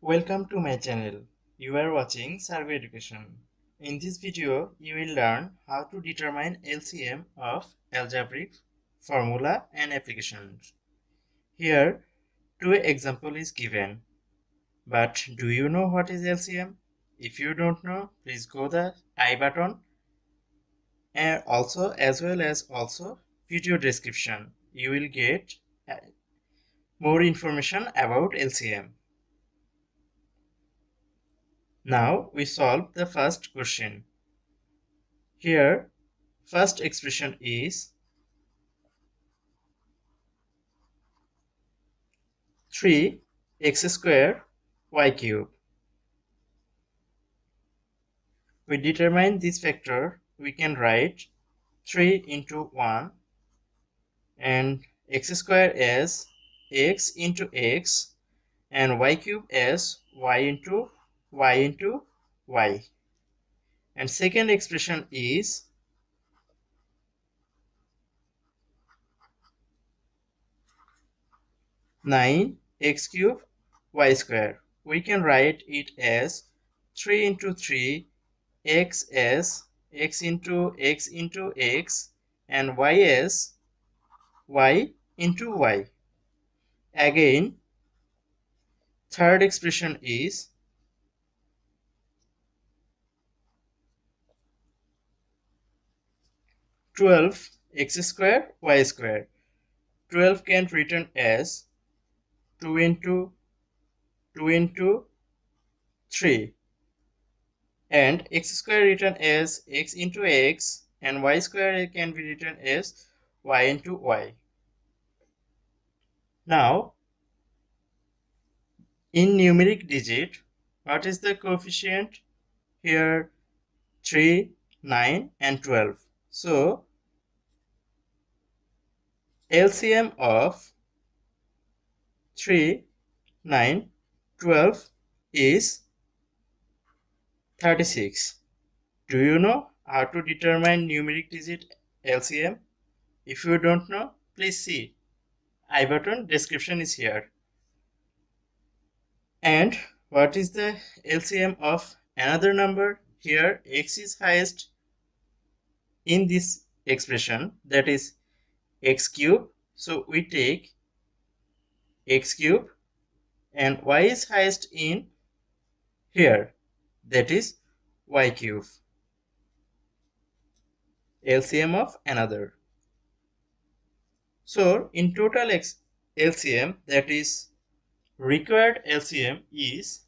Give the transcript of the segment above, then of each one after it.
Welcome to my channel. You are watching Sargo Education. In this video, you will learn how to determine LCM of algebraic formula and applications. Here, two example is given. But do you know what is LCM? If you don't know, please go the I button and also as well as video description. You will get more information about LCM. Now we solve the first question. Here, first expression is 3x square y cube. We determine this factor, we can write 3 into 1 and x square as x into x and y cube as y into y. And second expression is 9x cube y square. We can write it as 3 into 3 x as x into x and y as y into y. Again, third expression is 12x square y square. 12 can be written as 2 into 3 and x square written as x into x and y square can be written as y into y. Now, in numeric digit, what is the coefficient? Here 3, 9 and 12. So, LCM of 3, 9, 12 is 36. Do you know how to determine numeric digit LCM? If you don't know, please see I button, description is here. And what is the LCM of another number? Here x is highest in this expression, that is x cube. So we take x cube and y is highest in here, that is y cube. LCM of another. So in total LCM, that is required LCM is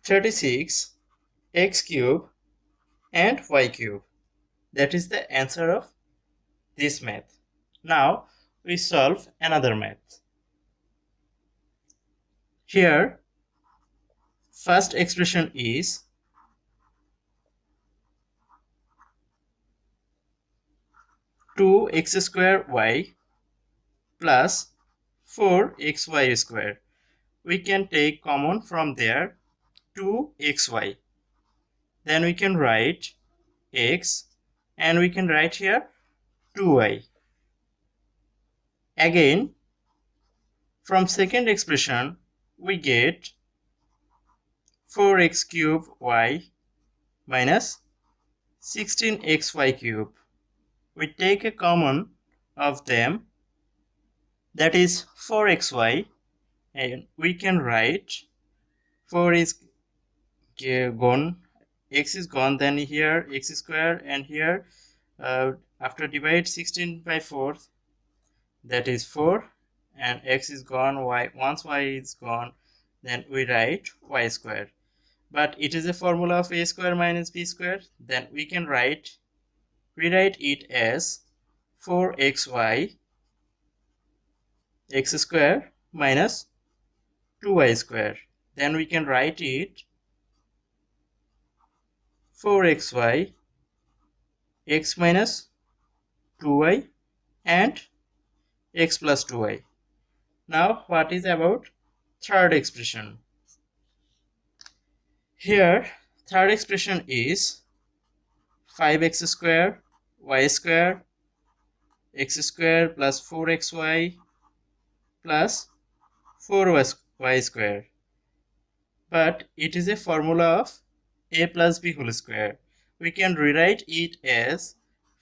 36 x cube and y cube. That is the answer of this math. Now we solve another math. Here, first expression is 2x square y plus 4xy square. We can take common from there 2xy. Then we can write x and we can write here 2y. Again, from second expression, we get 4x cube y minus 16xy cube. We take a common of them, that is 4xy, and we can write 4 is gone, x is gone, then here x square, and here after divide 16 by 4, that is 4, and x is gone, y, once y is gone, then we write y square. But it is a formula of a square minus b square, then we can rewrite it as 4xy x square minus 2y square. Then we can write it 4xy x minus 2y and x plus 2y. Now what is about third expression? Here third expression is 5x square y square x square plus 4xy plus 4y square. But it is a formula of a plus b whole square. We can rewrite it as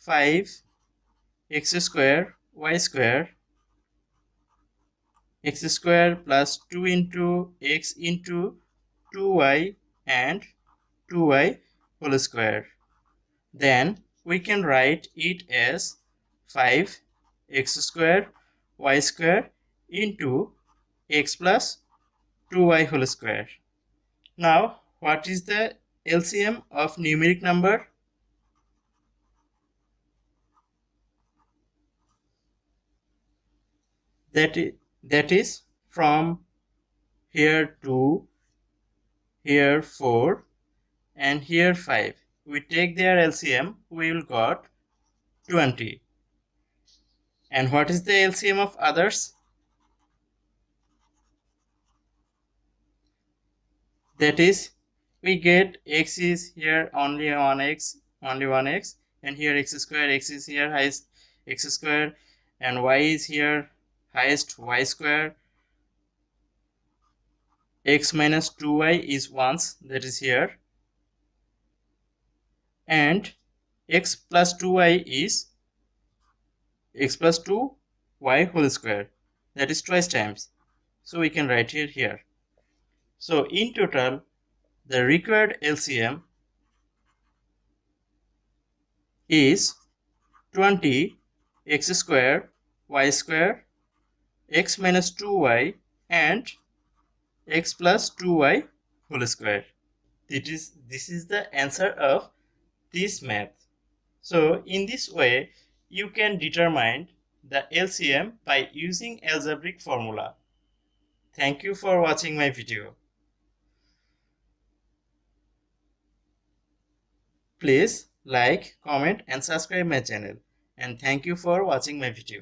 5x square y square x square plus 2 into x into 2y and 2y whole square. Then we can write it as 5x square y square into x plus 2y whole square. Now, what is the LCM of numeric number? That is from here 2, here 4 and here 5. We take their LCM, we will got 20. And what is the LCM of others? That is, we get x is here only 1x, and here x is here highest x square, and y is here highest y square. X minus 2y is once, that is here, and x plus 2y is x plus 2y whole square, that is twice times. So we can write it here. So in total, the required LCM is 20 x square y square x minus 2y and x plus 2y whole square. This is the answer of this math. So in this way, you can determine the LCM by using algebraic formula. Thank you for watching my video. Please like, comment and subscribe my channel. And thank you for watching my video.